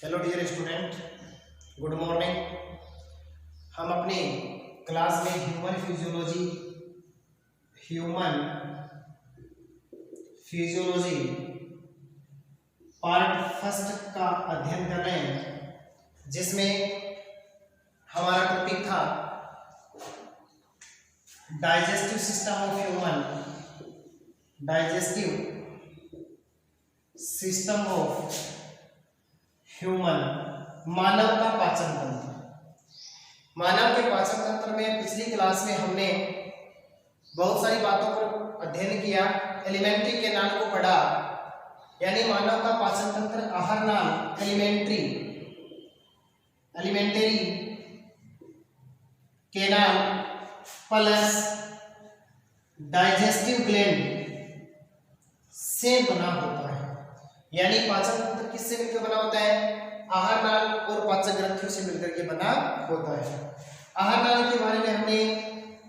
Hello dear student, good morning. हम अपनी class में ह्यूमन फिजियोलॉजी पार्ट फर्स्ट का अध्ययन कर रहे हैं, जिसमें हमारा टॉपिक था डाइजेस्टिव सिस्टम ऑफ ह्यूमन, मानव का पाचन तंत्र। मानव के पाचन तंत्र में पिछली क्लास में हमने बहुत सारी बातों पर अध्ययन किया। एलिमेंट्री केनाल को पढ़ा, यानी मानव का पाचन तंत्र आहार नाल, elementary canal plus digestive gland से बना होता है। यानी पाचन तंत्र किससे मिलकर बना होता है? आहार नाल और पाचक ग्रंथियों से मिलकर के बना होता है। आहार नाल के बारे में हमने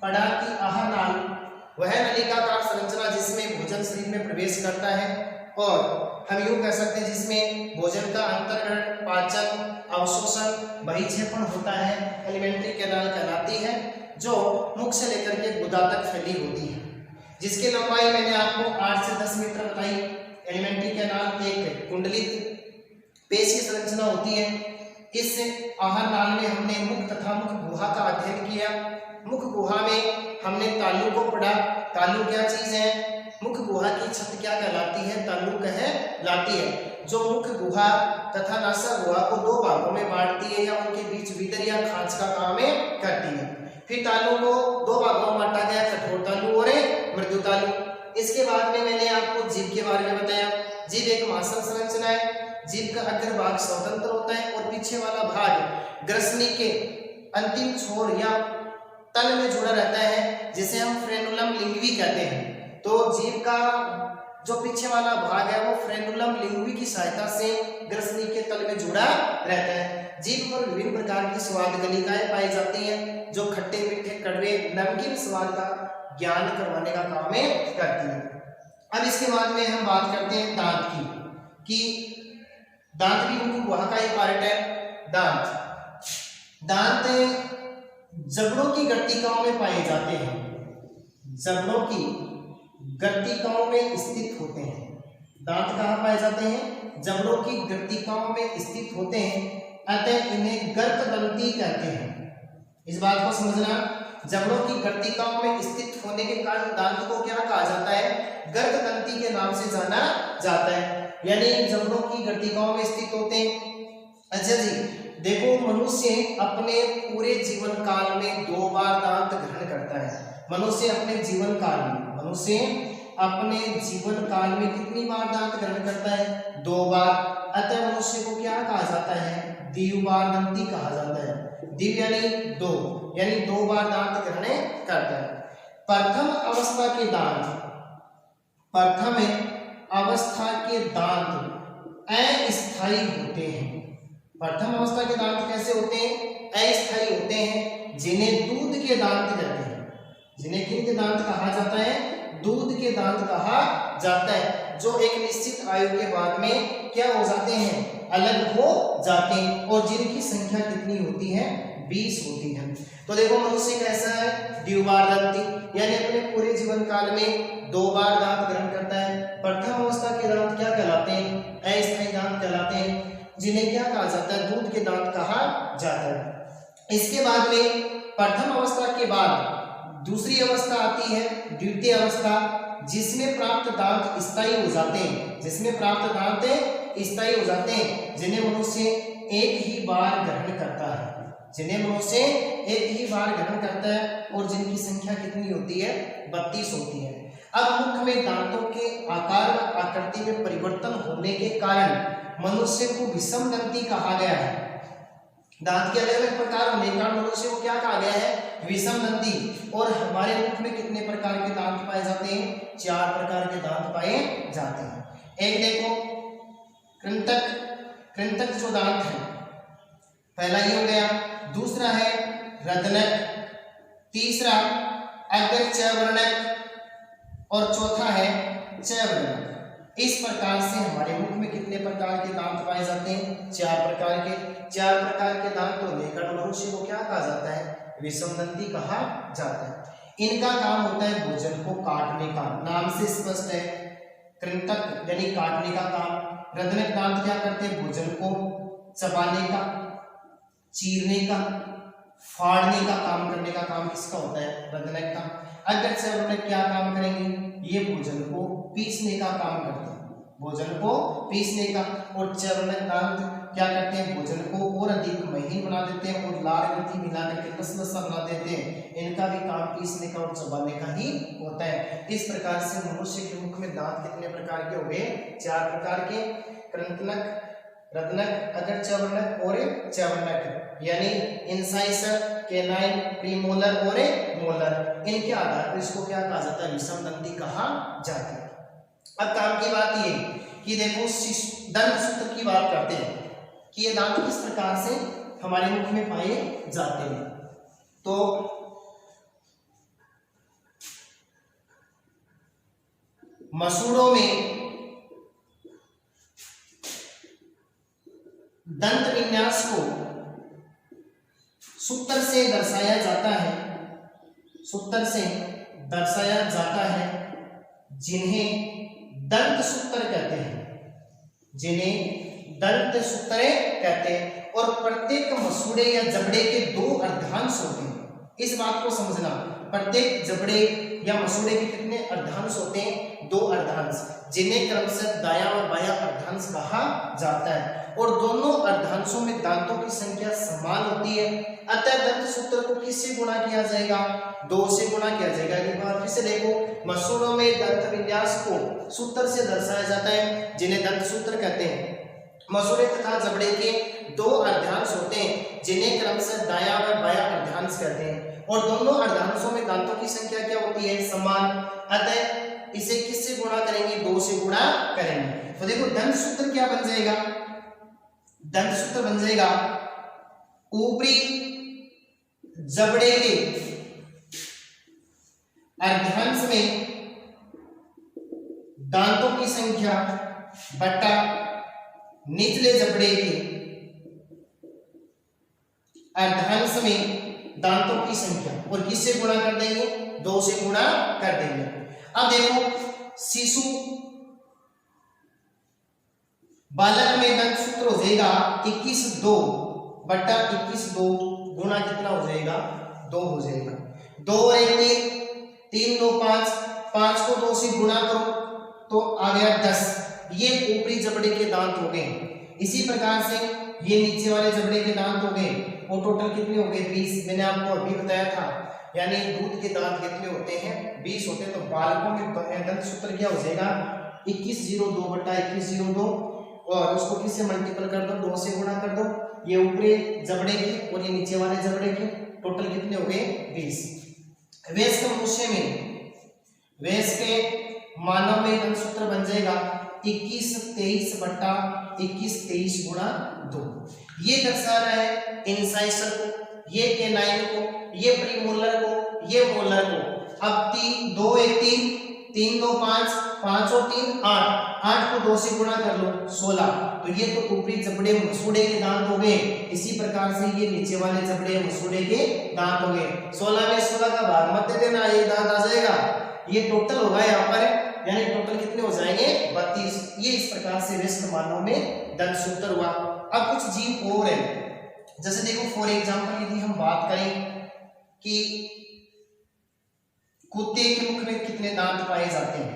पढ़ा कि आहार नाल वह नलिकाकार संरचना जिसमें भोजन शरीर में प्रवेश करता है, और हम यूं कह सकते हैं जिसमें भोजन का अंतर्ग्रहण, पाचन, अवशोषण, बहिक्षेपण होता है, एलिमेंट्री कैनाल कहलाती है, जो मुख से लेकर के गुदा तक फैली होती है, जिसकी लंबाई मैंने आपको 8 से 10 मीटर बताई। एलिमेंट्री कैनाल एक कुंडलित पेशी संरचना होती है। इस आहार नाल में हमने मुख तथा मुख गुहा का अध्ययन किया। मुख गुहा में हमने तालु को पढ़ा। तालु क्या चीज है? मुख गुहा की छत क्या कहलाती है? तालु कहलाती है, जो मुख गुहा तथा नासा गुहा को दो भागों में बांटती है, या उनके बीच भीतर या खांच का काम करती है। फिर तालु को दो भागों में बांटा गया, कठोर तालु और मृदु तालु। इसके बाद में मैंने आपको जीभ के बारे में बताया। जीभ एक मांसल संरचना है। जीभ का अग्र भाग स्वतंत्र होता है और पीछे वाला भाग ग्रसनी के अंतिम छोर या तल में जुड़ा रहता है, जिसे हम फ्रेनुलम लिंग्वी कहते हैं। तो जीभ का जो पीछे वाला भाग है वो फ्रेनुलम लिंग्वी की सहायता से ग्रसनी के तल में जुड़ा रहता है। जीभ पर विभिन्न प्रकार की स्वाद गलिकाएं पाई जाती हैं, जो खट्टे, मीठे, कड़वे, नमकीन स्वाद का ज्ञान करवाने का काम करती है। अब इसके बाद में हम बात करते हैं दांत की, कि दांत भी मुख गुहा का एक पार्ट है। दांत जबड़ों की गट्टिकाओं में पाए जाते हैं, जबड़ों की गट्टिकाओं में स्थित होते हैं। दांत कहाँ पाए जाते हैं? जबड़ों की गट्टिकाओं में स्थित होते हैं, अतः इन्हें गर्तदंती कहते हैं। इस बात को समझना, जबड़ों की गट्टिकाओं में स्थित होने के कारण दांत को क्या कहा जाता है? गर्तदंती के नाम से जाना जाता है, यानी जबड़ों की गट्टिकाओं में स्थित होते हैं। अच्छा जी, देखो, मनुष्य अपने पूरे जीवन काल में 2 बार दांत ग्रहण करता है। मनुष्य अपने जीवन काल में कितनी बार दांत ग्रहण करता है? 2 बार। अतः मनुष्य को क्या कहा जाता है? द्विबारदंती कहा जाता है। द्विव यानी 2, यानी 2 बार दांत ग्रहण करता है। प्रथम अवस्था के दांत अस्थायी होते हैं। प्रथम अवस्था के दांत कैसे होते हैं? अस्थायी होते हैं, जिन्हें दूध के दांत कहते हैं। जिन्हें किनके दांत कहा जाता है? दूध के दांत कहा जाता है, जो एक निश्चित आयु के बाद में क्या हो जाते हैं? अलग हो जाते हैं, और जिनकी संख्या कितनी होती है? 20 होती है। तो देखो, मनुष्य कैसा है? द्विबारदंती, यानी अपने पूरे जीवन काल में 2 बार दांत ग्रहण करता है। प्रथम अवस्था के दांत क्या कहलाते हैं? अस्थायी दांत कहलाते हैं, जिन्हें क्या कहा जाता है? दूध के दांत कहा जाता है। इसके बाद में प्रथम अवस्था के बाद दूसरी अवस्था आती है, द्वितीय अवस्था, जिसमें प्राप्त दांत स्थायी हो जाते हैं। जिन्हें मनुष्य एक ही बार ग्रहण करता है, और जिनकी संख्या कितनी होती है? 32 होती है। अब मुख में दांतों के आकार व आकृति में परिवर्तन होने के कारण मनुष्य को विषम दंती कहा गया है। दांत के अलग अलग प्रकार होने के कारण मनुष्य को क्या कहा गया है? विषम दंती। और हमारे मुख में कितने प्रकार के दांत पाए जाते हैं? 4 प्रकार के दांत पाए जाते हैं। एक देखो, कृंतक जो दांत है, पहला ये हो गया। दूसरा है रदनक, तीसरा अग्रचवर्णक, और चौथा है चवर्णक। इस प्रकार से हमारे मुख में कितने प्रकार के दांत पाए जाते हैं? 4 प्रकार के। 4 प्रकार के दांत तो लेकर मनुष्य को क्या कहा जाता है? विषमदंती कहा जाता है। इनका काम होता है भोजन को काटने का, नाम से स्पष्ट है। कृंतक यानी काटने का काम। रदनक दांत क्या करते हैं? भोजन को चबाने का, चीरने का, फाड़ने का काम करने का काम किसका होता है? रदनक का। अगर चर्वणक क्या काम करेंगे? ये भोजन को पीसने का काम करते हैं, भोजन को पीसने का। और चर्वणक दांत क्या करते हैं? भोजन को और अधिक महीन बना देते हैं और लार ग्रंथि मिलाकर के लसलसा बना देते हैं। इनका भी काम पीसने का और चबाने का ही होता है। इस प्रकार से मनुष्य के मुख में दांत कितने प्रकार के हो गए? 4 प्रकार के। कृंतक, रदनक, अगर चर्वणक और चर्वणक यानी इंसाइसर, केनाइन, प्रीमोलर और मोलर। इनके आधार पर इसको क्या कहा जाता है? विषमदंती कहा जाता है। अब काम की बात ये कि देखो दंत सूत्र की बात करते हैं कि ये दांत किस प्रकार से हमारे मुख में पाए जाते हैं। तो मसूड़ों में दंत विन्यास को सूत्र से दर्शाया जाता है, सूत्र से दर्शाया जाता है, जिन्हें दंत सूत्र कहते हैं, जिन्हें दंत सूत्र कहते हैं। और प्रत्येक मसूड़े या जबड़े के 2 अर्धांश होते हैं। इस बात को समझना, प्रत्येक जबड़े या मसूड़े के कितने अर्धांश होते हैं? 2 अर्धांश, जिन्हें क्रमशः दायां और बायां अर्धांश कहा जाता है। और दोनों अर्धांशों में दांतों की संख्या समान होती है। अतः दंत सूत्र को किससे गुणा किया जाएगा? 2 से गुणा किया जाएगा। एक बार फिर से देखो, मसूड़ों में दंत विन्यास को सूत्र से दर्शाया जाता है, जिन्हें दंत सूत्र कहते हैं। मसूड़े तथा जबड़े के 2 अर्धांश होते हैं, जिन्हें क्रमशः दायां और बायां अर्धांश कहते हैं। और दोनों अर्धांशों में दांतों की संख्या क्या होती है? समान। अतः इसे किससे गुणा करेंगे? 2 से गुणा करेंगे। तो देखो दंत सूत्र क्या बन जाएगा? दंत सूत्र बन जाएगा ऊपरी जबड़े के अर्धांश में दांतों की संख्या बटा निचले जबड़े के अर्धांश में दांतों की संख्या। और किससे गुणा कर देंगे? 2 से गुणा कर देंगे। अब देखो शिशु बालक में दंत सूत्र हो जाएगा 21/2 बटा 21/2 गुणा कितना हो जाएगा? 2 हो जाएगा। 2 और 1 3, 3 2 5, 5 को 2 से गुणा करो तो आ गया 10। ये ऊपरी जबड़े के दांत हो गए। इसी प्रकार से ये नीचे वाले जबड़े के दांत हो गए। और टोटल कितने हो गए? 20। मैंने आपको अभी बताया था, यानी दूध के दांत कितने होते हैं? 20 होते हैं। तो बालकों में दंत सूत्र क्या हो जाएगा? 21/2 बटा 21/2 और उसको किससे मल्टीपल कर दो? 2 से गुणा कर दो। ये ऊपरी जबड़े के और ये नीचे वाले जबड़े के टोटल कितने हो गए? 20। वयस्क मनुष्य में, वयस्क मानव में दंत सूत्र बन जाएगा 21/23 बटा 21/23 गुणा 2। ये दर्शा रहा है इंसाइसर को, ये केनाइन को, ये प्रीमोलर को, ये मोलर को। अब 3 2 1 3, 3 2 5, 5 और 3 8, 8 को 2 से गुणा कर लो 16। तो ये तो ऊपरी जबड़े मसूड़े के दांत हो गए। इसी प्रकार से ये नीचे वाले जबड़े मसूड़े के दांत हो गए। 16 में 16 का भाग मत देना, ये दांत आ जाएगा। ये टोटल होगा यहाँ पर, यानी टोटल कितने हो जाएंगे? 32। ये इस प्रकार से वयस्क मानव में दंत सूत्र हुआ। अब कुछ जीव और है, जैसे देखो फॉर एग्जांपल यदि हम बात करें कि कुत्ते के मुख में कितने दांत पाए जाते हैं,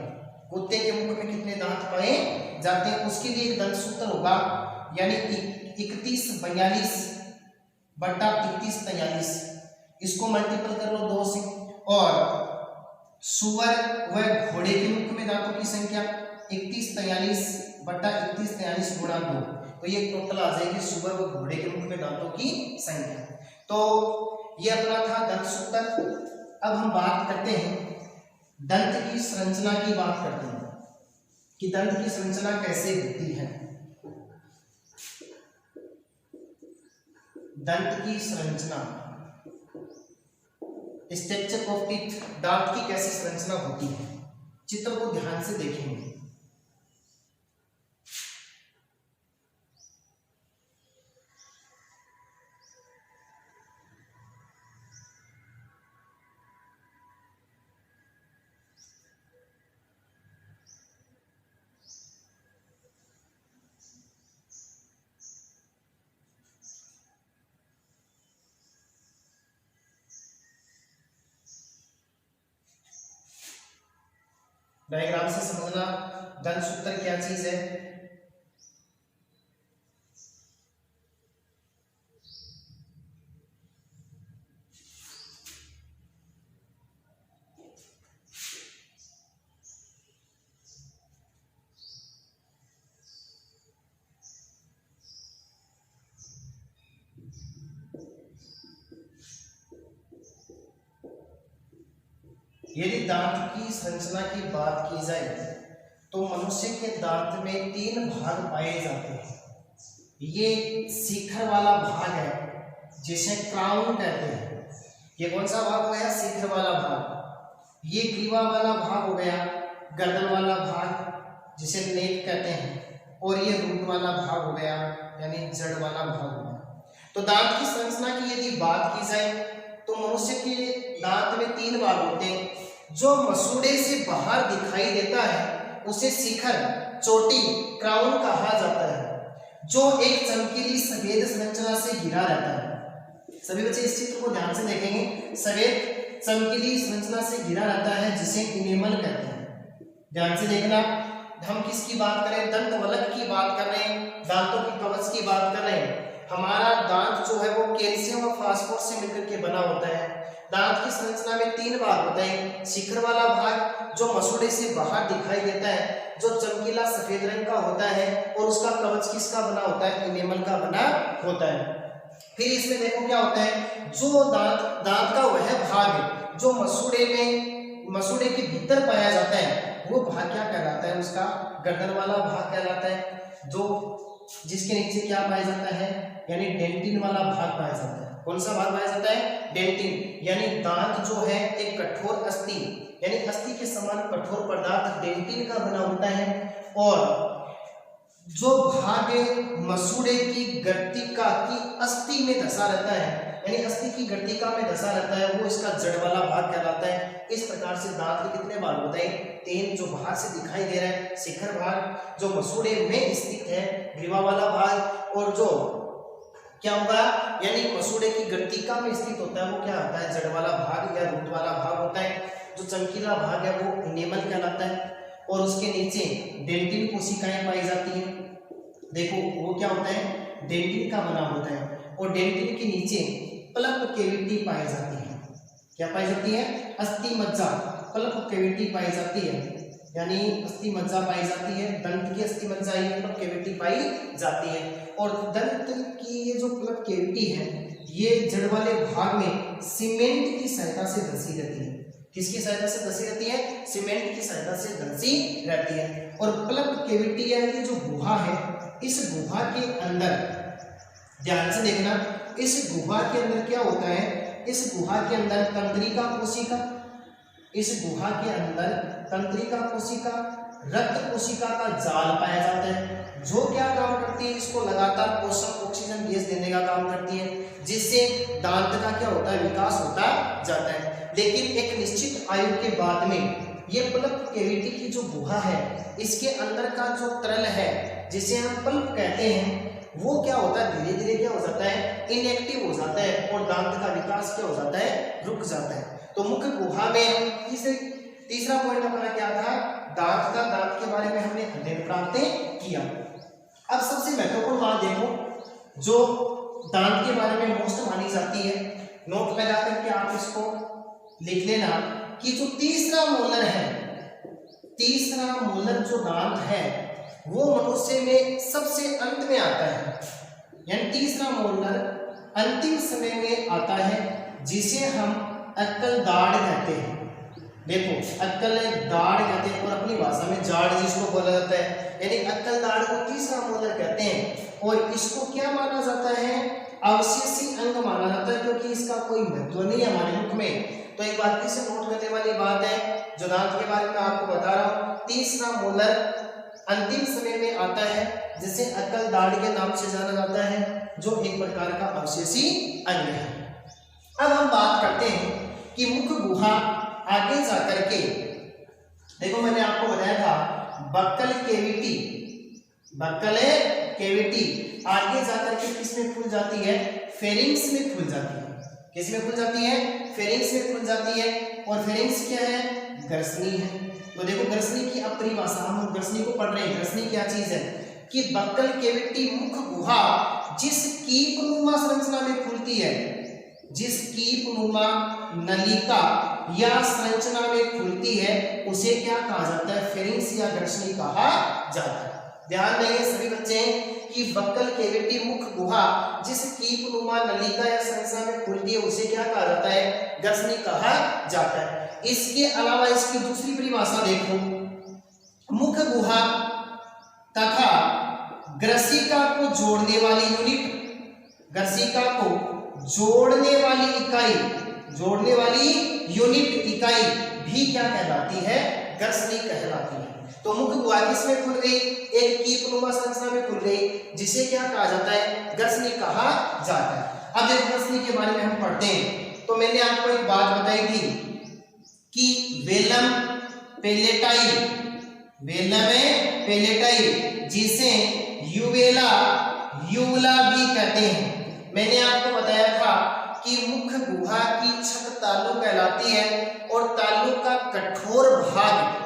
कुत्ते के मुख में कितने दांत पाए जाते हैं, उसके लिए एक दंत सूत्र होगा, यानी 31/42 बटा 31/43। इसको मल्टीपल कर लो 2 से। और सुअर व घोड़े के मुख में दांतों की संख्या 31/43 बटा 31/43 गुणा 2। तो ये टोटल आ जाएगी सुअर व घोड़े के मुख में दांतों की संख्या। तो ये अपना था दंत सूत्र। अब हम बात करते हैं दंत की संरचना की बात करते हैं कि दंत की संरचना कैसे होती है। दंत की संरचना, स्ट्रक्चर ऑफ टीथ, दांत की कैसी संरचना होती है, चित्र को ध्यान से देखेंगे। डायग्राम से समझना दंत सूत्र क्या चीज है। यदि दांत की संरचना की बात की जाए तो मनुष्य के दांत में 3 भाग पाए जाते हैं। ये शिखर वाला भाग है जिसे क्राउन कहते हैं। ये कौन सा भाग हो गया? शिखर वाला भाग। ये ग्रीवा वाला भाग हो गया, गर्दन वाला भाग जिसे नेक कहते हैं। और ये रूट वाला भाग हो गया यानी जड़ वाला भाग हो गया। तो दांत की संरचना की यदि बात की जाए तो मनुष्य के दांत में 3 भाग होते हैं। जो मसूड़े से बाहर दिखाई देता है उसे शिखर, चोटी, क्राउन कहा जाता है, जो एक चमकीली सफेद संरचना से घिरा रहता है। सभी बच्चे इस चित्र को ध्यान से देखेंगे। सफेद चमकीली संरचना से घिरा रहता है जिसे इनेमल कहते हैं। ध्यान से देखना, हम किसकी बात करें? दंतवलक की बात कर रहे हैं, दांतों की कवच की बात कर रहे हैं। हमारा दांत जो है वो कैल्शियम और फास्फोरस से मिलकर के बना होता है। दांत की संरचना में 3 भाग होते हैं। शिखर वाला भाग जो मसूड़े से बाहर दिखाई देता है, जो चमकीला सफेद रंग का होता है, और उसका कवच किसका बना होता है? इनेमल का बना होता है। फिर इसमें देखो क्या होता है, जो दांत का वह भाग है जो मसूड़े के भीतर पाया जाता है वो भाग क्या कहलाता है? उसका गर्दन वाला भाग कहलाता है, जो जिसके नीचे क्या पाया जाता है? यानी डेंटिन वाला भाग पाया जाता है। कौन सा भाग पाया जाता है? डेंटिन। यानी दांत जो है एक कठोर अस्थि यानी अस्थि के समान कठोर पदार्थ डेंटिन का बना होता है। और जो भाग मसूड़े की गर्तिका की अस्थि में धसा रहता है यानी अस्थि की गर्तिका में धसा रहता है वो इसका जड़ वाला भाग कहलाता है। इस प्रकार से दांत के कितने भाग होते हैं? 3। जो बाहर से दिखाई दे रहा है शिखर भाग, जो मसूड़े में स्थित है ग्रीवा वाला भाग, और जो क्या होगा यानी मसूड़े की गर्तिका में स्थित होता है वो क्या होता है? जड़ वाला भाग या रूट वाला भाग होता है। जो चमकीला भाग है वो इनेमल कहलाता है। और उसके नीचे डेंटिन कोशिकाएं पाई जाती हैं। देखो वो क्या होता है? डेंटिन का बना होता है। और डेंटिन के नीचे पल्प कैविटी पाई जाती है। क्या पाई जाती है? अस्थि मज्जा, पल्प कैविटी पाई जाती है, यानी अस्थि मज्जा पाई जाती है। दंत की अस्थि मज्जा पल्प कैविटी पाई जाती है। और दंत की ये जो पल्प कैविटी है ये जड़ वाले भाग में सीमेंट की सहायता से धंसी रहती है। किसकी सहायता से धंसी रहती है? सीमेंट की सहायता से धंसी रहती है। और पल्प कैविटी यानी जो गुहा है, इस गुहा के अंदर ध्यान से देखना, इस गुहा के अंदर क्या होता है? इस गुहा के अंदर तंत्रिका कोशिका, इस गुहा के अंदर तंत्रिका कोशिका, रक्त कोशिका का जाल पाया जाता है, जो क्या काम करती है? इसको लगातार पोषक ऑक्सीजन गैस देने का काम करती है, जिससे दांत का क्या होता है? विकास होता जाता है। लेकिन एक निश्चित आयु के बाद में ये पल्प कैविटी की जो गुहा है इसके अंदर का जो तरल है जिसे हम पल्प कहते हैं वो क्या होता है? धीरे धीरे क्या हो जाता है? इनएक्टिव हो जाता है और दांत का विकास क्या हो जाता है? रुक जाता है। तो मुख्य गुहा में तीसरा पॉइंट अपना क्या था? दांत के बारे में हमने अध्ययन प्राप्त किया। अब सबसे महत्वपूर्ण बात देखो जो दांत के बारे में मोस्ट मानी जाती है, नोट लगा करके आप इसको लिख लेना कि जो तीसरा मोलर है, तीसरा मोलर जो दांत है वो मनुष्य में सबसे अंत में आता है। यानी तीसरा मोलर अंतिम समय में आता है जिसे हम अक्कल दाढ़ कहते हैं। देखो अक्कल दाढ़ कहते हैं और अपनी भाषा में जाड़ जिसको बोला जाता है, यानी अक्कल दाढ़ को तीसरा मोलर कहते हैं। और इसको क्या माना जाता है? अवशेषी अंग माना जाता है, क्योंकि इसका कोई महत्व नहीं है हमारे मुख में। तो एक बात से नोट करने वाली बात है जो दांत के बारे में आपको बता रहा हूँ, तीसरा मोलर अंतिम समय में आता है जिसे अक्कल दाढ़ के नाम से जाना जाता है, जो एक प्रकार का अवशेषी अंग है। अब हम बात करते हैं कि मुख गुहा आगे जाकर के, देखो मैंने आपको बताया था बक्कल कैविटी आगे जाकर के किस में खुल जाती है? फेरिंग्स में खुल जाती है। किस में खुल जाती है? फेरिंग्स में खुल जाती है। और फेरिंग्स क्या है? ग्रसनी है। तो देखो ग्रसनी की अब परिभाषा, हम ग्रसनी को पढ़ रहे हैं। ग्रसनी क्या चीज है कि बक्कल कैविटी मुख गुहा जिस कीपनुमा संरचना में खुलती है, जिस कीपनुमा नलिका या संरचना में खुलती है उसे क्या कहा जाता है, फेरिंक्स या ग्रसनी कहा जाता है। ध्यान देंगे सभी बच्चे कि बक्कल कैविटी मुख गुहा जिस कीपनुमा नलिका या संरचना में खुलती है उसे क्या कहा जाता है, ग्रसनी कहा जाता है। इसके अलावा इसकी दूसरी परिभाषा देखो, मुख गुहा तथा ग्रसिका को जोड़ने वाली यूनिट, ग्रसिका को जोड़ने वाली इकाई, जोड़ने वाली यूनिट इकाई भी क्या कहलाती है, ग्रसनी कहलाती है। तो मुख गुहा किसमें खुल गई, एक कीपनुमा संरचना में खुल गई जिसे क्या कहा जाता है, ग्रसनी कहा जाता है। अब देखो ग्रसनी के बारे में हम पढ़ते हैं। तो मैंने आपको एक बात बताई थी कि वेलम पेलेटाई, वेलम पेलेटाई जिसे यूवेला यूला भी कहते हैं। मैंने आपको बताया था कि मुख गुहा की छत तालु कहलाती है और तालु का कठोर भाग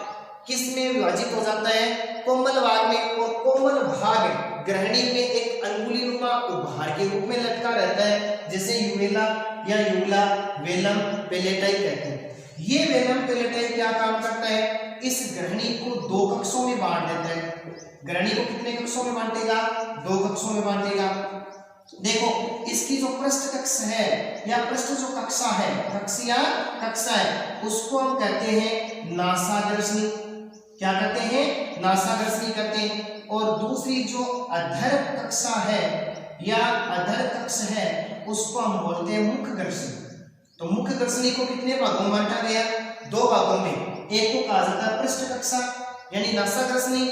किस में विभाजित हो जाता है, कोमल भाग में, और कोमल भाग ग्रहणी में एक अंगुलीनुमा उभार के रूप में लटका रहता है जिसे यूवेला या यूला वेलम पेलेटाई कहते हैं। ये वेलम पेलेटाई क्या काम करता है, इस ग्रहणी को दो कक्षों में बांट देता है। ग्रहणी को कितने कक्षों में बांटेगा, दो कक्षों में बांटेगा। देखो इसकी जो पृष्ठ कक्ष है या पृष्ठ जो कक्षा है, कक्षिया कक्षा है, उसको हम कहते हैं नासाग्रसनी। क्या कहते हैं, नासाग्रसनी कहते हैं। और दूसरी जो अधर कक्षा है या अधर कक्ष है उसको हम बोलते हैं मुखग्रसनी। तो मुखग्रसनी को कितने भागों में बांटा गया, दो भागों में। एक को कहा जाता है पृष्ठ कक्षा यानी नासाग्रसनी,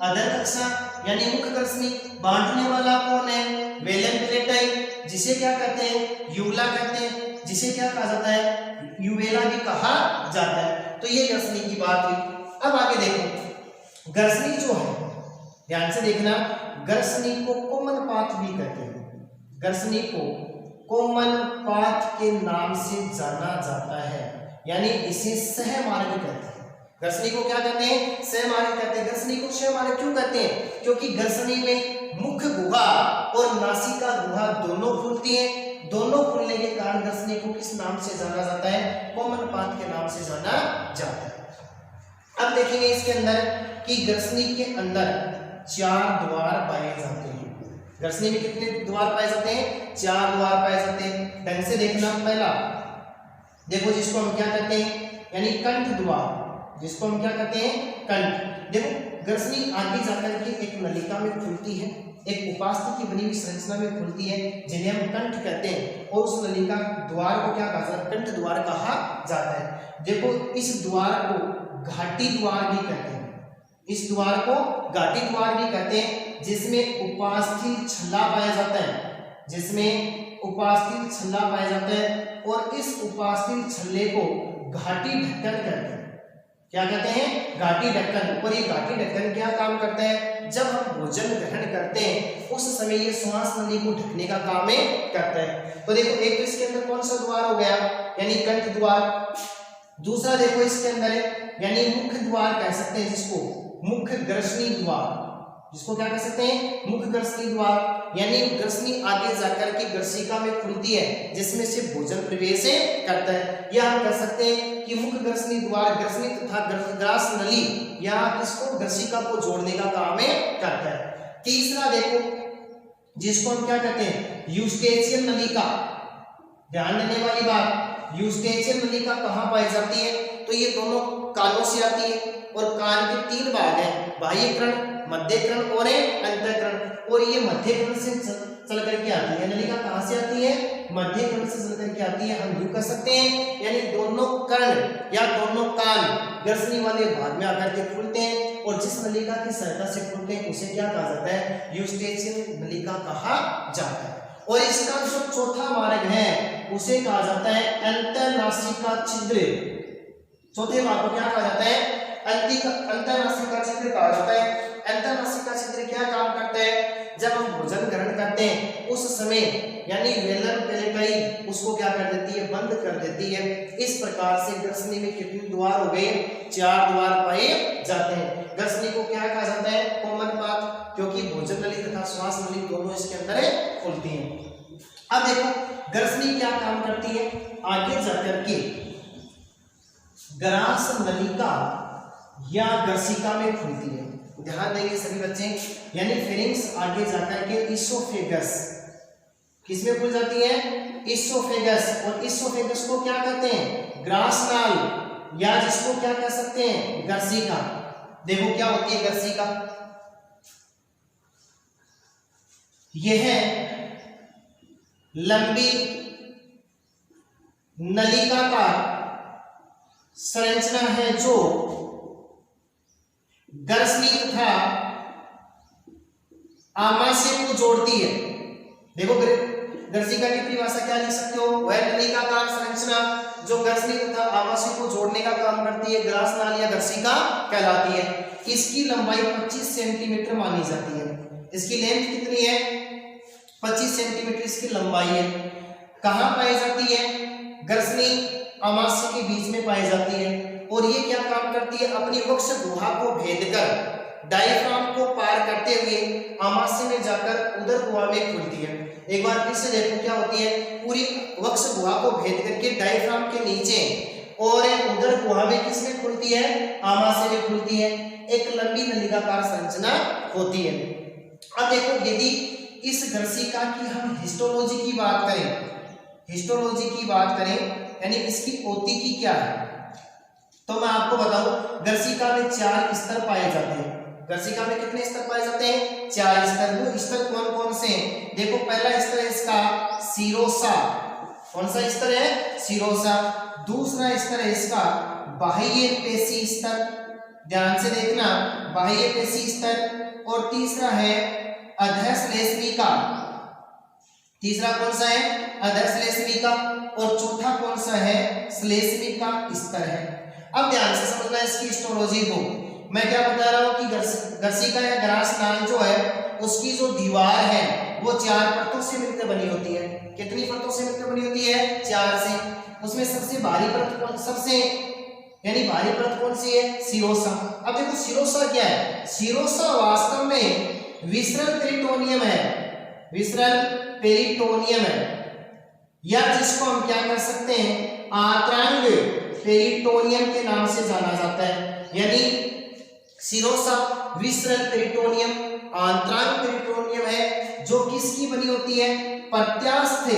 अधर कक्षा यानी मुखग्रसनी। बांटने वाला कौन है, वेलम पेलेटाई जिसे क्या कहते हैं, यूला कहते हैं, जिसे क्या कहा जाता है, यूवेला भी कहा जाता है। तो ये ग्रसनी की बात हुई। अब आगे देखो, ग्रसनी जो है, ध्यान से देखना, ग्रसनी को कोमन पाथ भी कहते हैं। ग्रसनी को कोमन पाथ के नाम से जाना जाता है, यानी इसे सहमार्ग कहते हैं। ग्रसनी को क्या कहते हैं, सहमार्ग कहते हैं। ग्रसनी को सहमार्ग क्यों कहते हैं, क्योंकि ग्रसनी में मुख गुहा और नासिका गुहा दोनों खुलती हैं। दोनों खुलने के कारण ग्रसनी को किस नाम से जाना जाता है, कोमन पाथ के नाम से जाना जाता है। अब देखेंगे इसके अंदर कि ग्रसनी के अंदर 4 द्वार पाए जाते हैं। ग्रसनी में कितने द्वार पाए जाते हैं, 4 द्वार पाए जाते हैं। ढंग से देखना, पहला देखो जिसको हम क्या कहते हैं, यानी कंठ द्वार, जिसको हम क्या कहते हैं, कंठ। देखो ग्रसनी आगे जाकर के एक नलिका में खुलती है, एक उपास्थि की बनी हुई संरचना में खुलती है जिन्हें हम कंठ कहते हैं, और उस नलिका द्वार को क्या कहा जाता है, कंठ द्वार कहा जाता है। देखो इस द्वार को घाटी द्वार भी कहते हैं, इस द्वार को घाटी द्वार भी कहते हैं, जिसमें उपास्थि छल्ला पाया जाता है, जिसमें उपास्थि छल्ला पाया जाता है। और इस उपास्थि छल्ले को घाटी ढक्कन कहते हैं। क्या कहते हैं, घाटी ढक्कन। और ये घाटी ढक्कन क्या काम करता है, जब हम भोजन ग्रहण करते हैं उस समय ये श्वास नली को ढकने का काम करता है। तो देखो एक तो इसके अंदर कौन सा द्वार हो गया, यानी कंठ द्वार। दूसरा देखो इसके अंदर यानी मुख द्वार कह सकते हैं, जिसको मुख ग्रसनी द्वार, जिसको क्या कह सकते हैं, मुख ग्रसनी द्वार। यानी ग्रसनी आगे जाकर के ग्रसिका में खुलती है जिसमें से भोजन प्रवेश करता है। या हम कह सकते हैं कि मुख ग्रसनी द्वार ग्रसनी तथा ग्रास नली या इसको ग्रसिका को जोड़ने का काम करता है। तीसरा देखो जिसको हम क्या कहते हैं, यूस्टेचियन नलिका। ध्यान देने वाली बात, यूस्टेचियन नलिका कहाँ पाई जाती है, तो ये दोनों कानों से आती है और कान के 3 भाग हैं, बाह्य कर्ण, मध्य कर्ण और अंतःकर्ण। और ये मध्य कर्ण से चल करके आती है, नलिका कहाँ से आती है, मध्य कर्ण से चल करके आती है। हम यूं कह सकते हैं यानी दोनों कर्ण या दोनों कान ग्रसनी वाले भाग में आकर के खुलते हैं, और जिस नलिका की सहायता से खुलते हैं उसे क्या कहा जाता है, यूस्टेचियन नलिका कहा जाता है। और इसका जो चौथा मार्ग है उसे कहा जाता है अंतःनासिका छिद्र। चौथे भाग को क्या कहा जाता है, अंतःनासिका छिद्र कहा जाता है। अंतःनासिका छिद्र क्या काम करता है, जब हम भोजन ग्रहण करते हैं उस समय यानी वेलर पेलेटाई उसको क्या कर देती है, बंद कर देती है। इस प्रकार से ग्रसनी में कितने द्वार हो गए, 4 द्वार पाए जाते हैं। ग्रसनी को क्या कहा जाता है, कॉमन पाथ, क्योंकि भोजन नली तथा श्वास नली दोनों इसके अंदर खुलती हैं। अब देखो ग्रसनी क्या काम करती है, आगे जाकर के ग्रास नलिका या ग्रसिका में खुलती है। ध्यान देंगे सभी बच्चे, यानी फेरिंग्स आगे जाकर के इसोफेगस किसमें खुल जाती है, इसोफेगस। और इसोफेगस को क्या कहते हैं, ग्रास नाल, या जिसको क्या कह सकते हैं, ग्रसिका। देखो क्या होती है ग्रसिका, यह लंबी नलिका का संरचना है जो ग्रसनी तथा आमाशय को जोड़ती है। देखो ग्रसिका की परिभाषा क्या लिख सकते हो, वह नलिकाकार संरचना जो ग्रसनी तथा आमाशय को जोड़ने का काम करती है, ग्रास नाल या ग्रसिका कहलाती है। इसकी लंबाई 25 सेंटीमीटर मानी जाती है। इसकी लेंथ कितनी है, 25 सेंटीमीटर इसकी लंबाई है। कहां पाई जाती है, ग्रसनी आमाशय के बीच में पाई जाती है। और ये क्या काम करती है, अपनी वक्ष गुहा को भेदकर डायफ्राम को पार करते हुए आमाशय में जाकर उदर गुहा में खुलती है। एक बार फिर से देखो क्या होती है, पूरी वक्ष गुहा को भेद करके डायफ्राम के नीचे और उदर गुहा में किसमें खुलती है, आमाशय में खुलती है। एक लंबी नलिकाकार संरचना होती है। अब देखो यदि इस ग्रसिका की हम हिस्टोलॉजी की बात करें, यानी इसकी औतिकी क्या है, तो मैं आपको बताऊं, ग्रसिका में 4 स्तर पाए जाते हैं। ग्रसिका में कितने स्तर पाए जाते हैं, 4 स्तर। वो स्तर कौन कौन से हैं, देखो पहला स्तर है इसका सिरोसा। कौन सा स्तर है, सिरोसा। दूसरा स्तर है इसका बाह्य पेशी स्तर, ध्यान से देखना, बाह्य पेशी स्तर। और तीसरा है अधश्लेष्मिका। तीसरा कौन सा है, अधश्लेष्मिका। और चौथा कौन सा है, श्लेष्मिका स्तर है। अब ध्यान से समझना इसकी हिस्टोलॉजी को। मैं क्या बता रहा हूं कि ग्रसिका या ग्रास नाल जो है उसकी जो दीवार है वो 4 परतों से मिलकर बनी होती है। कितनी परतों से मिलकर बनी होती है, 4 से। उसमें सबसे भारी परत भारी परत कौन सी है, सिरोसा। अब देखो सिरोसा क्या है, सिरोसा वास्तव में विसरल पेरिटोनियम है, विसरल पेरिटोनियम है, या जिसको हम क्या कर सकते हैं, आंतरांग पेरिटोनियम के नाम से जाना जाता है। यानी सिरोसा विसरल पेरिटोनियम आंतरांग पेरिटोनियम है, जो किसकी बनी होती है, प्रत्यास्थ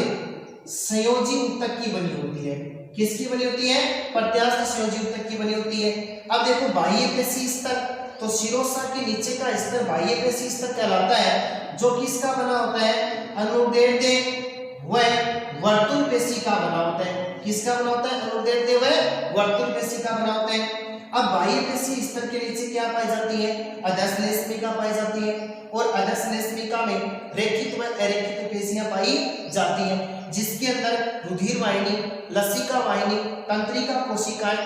संयोजी ऊतक की बनी होती है। किसकी बनी होती है, प्रत्यास्थ संयोजी ऊतक की बनी होती है। अब देखो बाह्य पेशी स्तर, तो सिरोसा के नीचे का स्तर बाह्य पेशी स्तर कहलाता है, जो किसका बना होता है, अनुदैर्ध्य व वर्तुल पेशी का बना होता है। किसका बना होता है, अनुदैर्ध्य व वर्तुल पेशी का बना होता है। अब बाह्य पेशी स्तर के नीचे क्या पाई जाती है, अधश्लेष्मिका पाई जाती है। और अधश्लेष्मिका में रेखित व अरेखित पेशियां पाई जाती हैं, जिसके अंदर रुधिर वाहिनी, लसिका वाहिनी, तंत्रिका कोशिकाएं,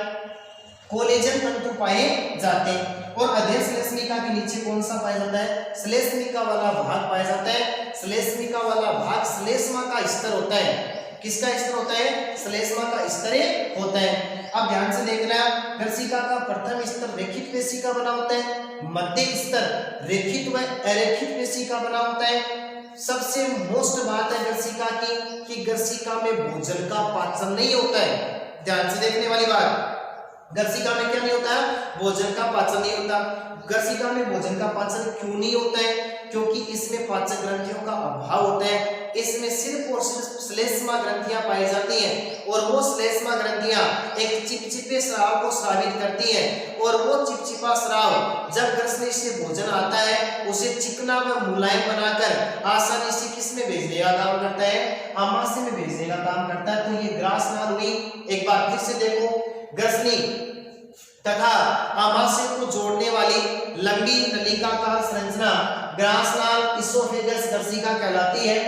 कोलेजन तंतु पाए जाते हैं। और अधश्लेष्मिका के नीचे कौन सा पाया जाता है, श्लेष्मिका वाला भाग पाया जाता है। श्लेष्मिका वाला भाग श्लेष्मा का स्तर होता है। किसका स्तर होता है, श्लेष्मा का स्तर होता है। अब ध्यान से देखना, ग्रसिका का प्रथम स्तर रेखित पेशी का बना होता है, मध्य स्तर रेखित व अरेखित पेशी का बना होता है। सबसे मोस्ट बात है ग्रसिका की कि ग्रसिका में भोजन का पाचन नहीं होता है। ध्यान से देखने वाली बात, ग्रसिका में क्या नहीं होता है, भोजन का पाचन नहीं होता। ग्रसिका में भोजन का पाचन क्यों नहीं होता है, क्योंकि इसमें पाचक ग्रंथियों का अभाव होता है। इसमें सिर्फ और सिर्फ श्लेष्मा ग्रंथियां पाई जाती हैं, और वो श्लेष्मा ग्रंथियां एक चिपचिपे स्राव को स्रावित करती हैं। और वो चिपचिपा स्राव जब ग्रसनी से भोजन आता है उसे चिकना व मुलायम बनाकर आसानी से किसमें भेजने का काम करता है, आमाशय में भेजने का काम करता है। तो ये ग्रास नाल हुई। एक बार फिर से देखो, ग्रसनी तथा आमाशय को जोड़ने वाली लंबी नलिकाकार संरचना ग्रास नाल इसोफेगस ग्रसिका कहलाती है।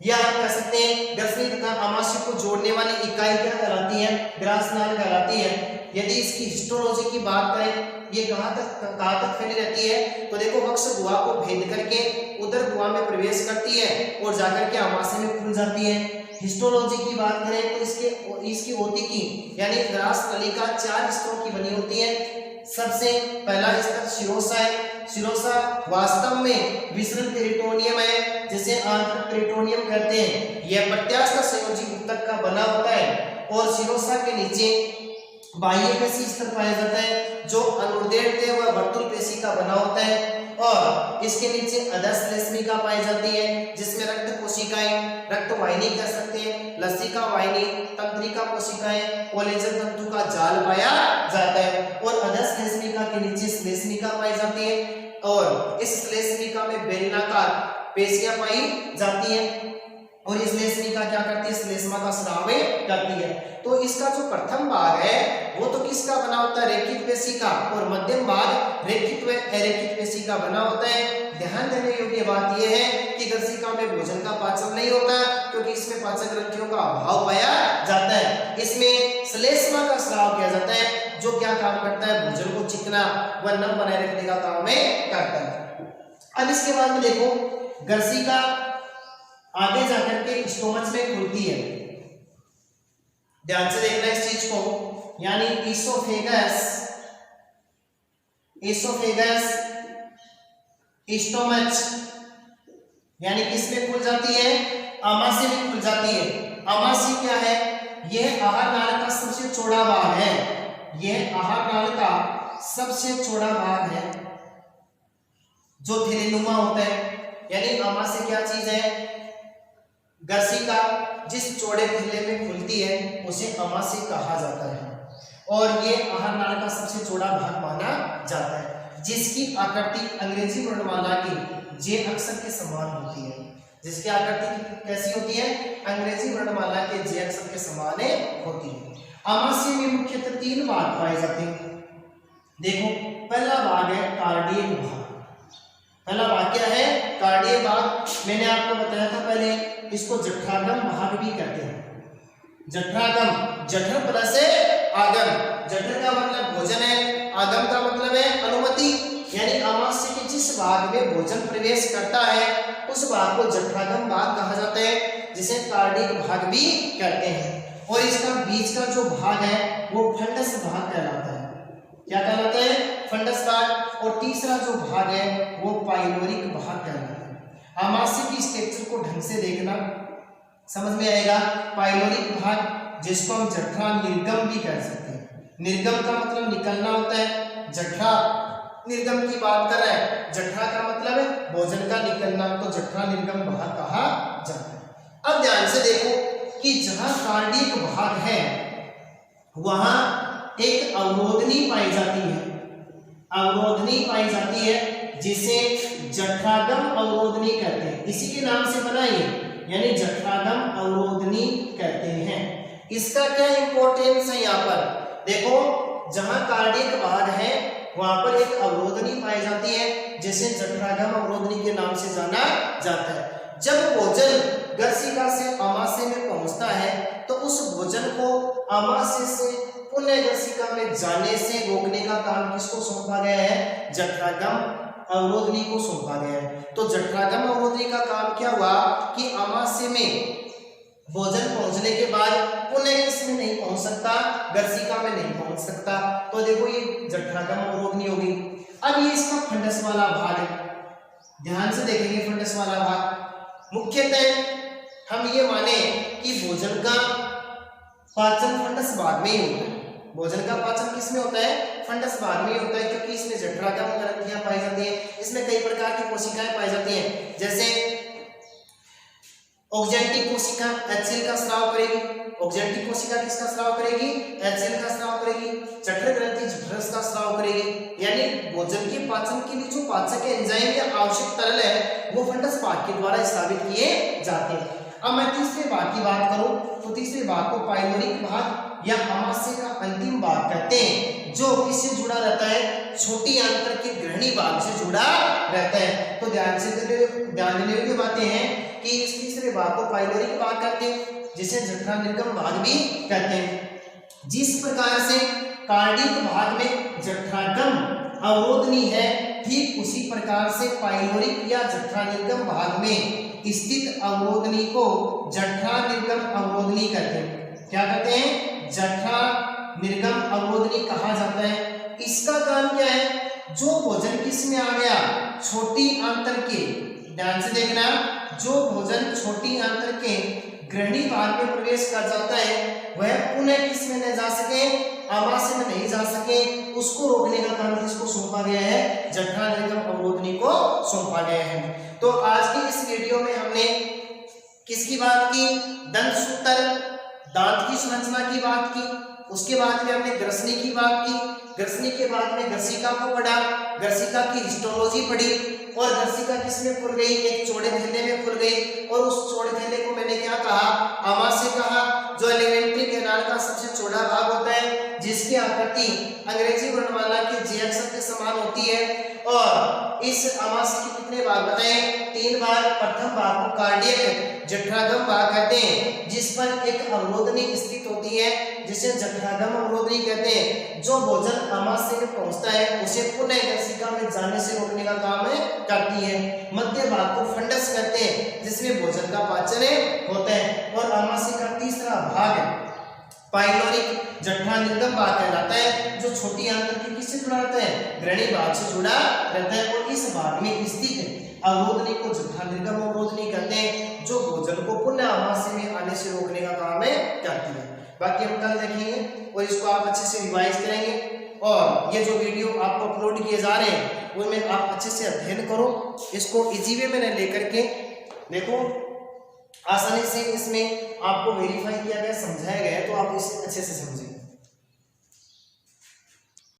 या आप कह सकते हैं ग्रसनी तथा आमाशय को जोड़ने वाली इकाई क्या कहलाती है, ग्रासनाल कहलाती है। यदि इसकी हिस्टोलॉजी की बात करें, ये कहाँ तक फैली रहती है, तो देखो वक्ष गुहा को भेद करके उदर गुहा में प्रवेश करती है और जाकर के आमाशय में खुल जाती है। हिस्टोलॉजी की बात करें तो इसकी ओतिकी यानी ग्रास नलिका 4 स्तरों की बनी होती है। सबसे पहला स्तर शिरोसा है। शिरोसा वास्तव में विसरण पेरिटोनियम है, जिसे आंतरिक पेरिटोनियम कहते हैं। यह प्रत्यास्थ संयोजी ऊतक का बना होता है और शिरोसा के नीचे बाह्य पेशी स्तर पाया जाता है जो अनुदैर्ध्य व वर्तुल पेशी का बना होता है, और इसके नीचे अधश्लेष्मिका पाई जाती है जिसमें रक्त कोशिकाएं, रक्त वाहिनी कह सकते हैं, लसिका वाहिनी, तंत्रिका कोशिकाएं, कोलेजन तंतु का जाल पाया जाता है, और अधश्लेष्मिका के नीचे श्लेष्मिका पाई जाती है और इस श्लेष्मिका में बेलनाकार पेशियां पाई जाती है और इस श्लेष्मिका क्या करती है, श्लेष्मा का स्राव करती है। तो इसका जो प्रथम भाग है वो तो किसका बना होता है, रेखित पेशी का, और मध्यम भाग रेखित व अरेखित पेशी का बना होता है। ध्यान देने योग्य बात यह है कि ग्रसिका में भोजन का पाचन नहीं होता क्योंकि इसमें पाचक ग्रंथियों का अभाव पाया जाता है। इसमें श्लेष्मा का स्राव किया जाता है जो क्या काम करता है, भोजन को चिकना व नम बनाए रखने का काम करता है। अब इसके बाद में देखो ग्रसिका आगे जाकर के स्टोमच में खुलती है। ध्यान से देखना इस चीज को, यानी इसोफेगस, स्टोमच यानी किसमें खुल जाती है, आमाशय में खुल जाती है। आमाशय क्या है, यह आहार नाल का सबसे चौड़ा भाग है। यह आहार नाल का सबसे चौड़ा भाग है जो थैलीनुमा होता है। यानी आमाशय क्या चीज है, ग्रसिका जिस चौड़े थैले में खुलती है उसे आमाशय कहा जाता है और ये आहार नाल का सबसे चौड़ा भाग माना जाता है, जिसकी आकृति अंग्रेजी वर्णमाला की जे अक्षर के समान होती है। जिसकी आकृति कैसी होती है, अंग्रेजी वर्णमाला के जे अक्षर के समान होती है। आमाशय में मुख्यतः 3 भाग पाए जाते हैं। देखो पहला भाग है कार्डियक भाग। पहला भाग क्या है, कार्डियक भाग। मैंने आपको बताया था पहले, इसको जठरागम भाग भी कहते हैं। जठरागम, जठर प्लस आगम। जठर का मतलब भोजन है, आगम का मतलब है अनुमति, यानी आमाशय के जिस भाग में भोजन प्रवेश करता है उस भाग को जठरागम भाग कहा जाता है, जिसे कार्डियक भाग भी कहते हैं। और इसका बीच का जो भाग है वो फंडस भाग कहलाता है। क्या कहलाता है, फंडस भाग। और तीसरा जो भाग है वो पाइलोरिक भाग कहलाता है। आमाशय की स्ट्रक्चर को ढंग से देखना, समझ में आएगा। पाइलोरिक भाग जिसको हम जठरा निर्गम भी कह सकते हैं। निर्गम का मतलब निकलना होता है, जठरा निर्गम की बात कर रहा है। जठरा का मतलब है भोजन का निकलना, तो जठरा निर्गम भाग कहा जाता है। अब ध्यान से देखो कि जहां कार्डियक भाग है वहां एक अवरोधनी पाई जाती है। अवरोधनी पाई जाती है जिसे जठरागम अवरोधनी कहते हैं। इसी के नाम से बना ये, यानी जठरागम अवरोधनी कहते हैं। इसका क्या इंपॉर्टेंस है, यहाँ पर देखो जहां कार्डियक भाग है वहां पर एक अवरोधनी पाई जाती है जिसे जठरागम अवरोधनी के नाम से जाना जाता है। जब भोजन ग्रसिका से आमाशय में पहुंचता है तो उस भोजन को आमाशय से पुनः ग्रसिका में जाने से रोकने का काम किसको सौंपा गया है, जठरागम अवरोधनी को सौंपा गया है। तो जठरागम अवरोधनी का काम क्या हुआ कि आमाशय में भोजन पहुंचने के बाद पुनः किसमें नहीं पहुंच सकता, ग्रसिका में नहीं पहुंच सकता। तो देखो ये जठरागम अवरोधनी होगी। अब ये इसका फंडस वाला भाग है, ध्यान से देखेंगे। फंडस वाला भाग मुख्यतः हम ये माने कि भोजन का पाचन फंडस भाग में ही होता है। भोजन का पाचन किसमें होता है, फंडस भाग में होता है, क्योंकि इसमें जठरागम ग्रंथियां पाई जाती हैं। इसमें कई प्रकार की कोशिकाएं पाई जाती हैं, जैसे ऑक्जेंटिक कोशिका एचसीएल का स्राव करेगी। ऑक्जेंटिक कोशिका किसका स्राव करेगी, एचसीएल का स्राव करेगी। जठर ग्रंथि जठरस का स्राव करेगी। यानी भोजन के पाचन के लिए जो पाचक एंजाइम या आवश्यक तरल है वो फंडस भाग के द्वारा स्रावित किए जाते हैं। अब मैं तीसरे भाग की बात करूं तो तीसरे भाग को पाइलोरिक भाग या अमाशय का अंतिम भाग कहते हैं, जो किससे जुड़ा रहता है, छोटी आंतर के ग्रहणी भाग से जुड़ा रहता है। तो ध्यान देने योग्य बातें हैं कि इस तीसरे भाग को पाइलोरिक भाग कहते हैं, जिसे जठरा निर्गम भाग भी कहते हैं। जिस प्रकार से कार्डिक भाग में जठरागम अवरोधनी है, ठीक उसी प्रकार से पाइलोरिक या जठरा निर्गम भाग में स्थित अवरोधनी को जठरा निर्गम अवरोधनी कहते हैं। क्या कहते हैं, जठरा निर्गम अवरोधनी कहा जाता है। इसका काम क्या है, जो भोजन किसमें आ गया, छोटी आंतर के, ध्यान से देखना, जो भोजन छोटी आंतर के ग्रहणी भाग में प्रवेश कर जाता है वह पुनः किसमें न जा सके, आमाशय में नहीं जा सके, उसको रोकने का काम किसको सौंपा गया है, जठरा निर्गम अवरोधनी को सौंपा गया है। तो आज की इस वीडियो में हमने किसकी बात की, दंत सूत्र, दांत की संरचना की बात की, उसके बाद में हमने ग्रसनी की बात की, ग्रसनी के बाद में ग्रसिका को पढ़ा, ग्रसिका की हिस्टोलॉजी पढ़ी, और ग्रसिका किसमें खुल गई, एक चौड़े थैले में खुल गई, और उस चौड़े थैले को मैंने क्या कहा, आमाशय कहा, जो एलिमेंट्री कैनाल का सबसे चौड़ा भाग होता है, जिसकी आकृति अंग्रेजी वर्णमाला के जे अक्षर के समान होती है। और इस आमाशय के कितने भाग बताएं, 3 भाग। प्रथम भाग को कार्डियक जठरागम भाग कहते हैं, जिस पर एक अवरोधनी स्थित होती है, जिसे जठरागम अवरोधनी कहते हैं। जो भोजन आमाशय में पहुंचता है उसे पुनः ग्रसिका में जाने से रोकने का काम करती है। मध्य भाग को फंडस कहते हैं, जिसमें भोजन का पाचन होता है। और आमाशय का तीसरा भाग पाइलोरिक जठरा निर्गम भाग कहलाता है, जो छोटी आंतर के किससे जुड़ा रहता है, ग्रहणी भाग से जुड़ा रहता है। और इस भाग में स्थित अवरोधनी को जठरा निर्गम अवरोधनी कहते हैं, जो भोजन को पुनः आमाशय में आने से रोकने का काम करती है। बाकी हम कल देखेंगे और इसको आप अच्छे से रिवाइज करेंगे। और ये जो वीडियो आपको अपलोड किए जा रहे हैं उनमें आप अच्छे से अध्ययन करो, इसको इजी वे में लेकर के देखो, आसानी से इसमें आपको वेरीफाई किया गया, समझाया गया है, तो आप इसे अच्छे से समझो।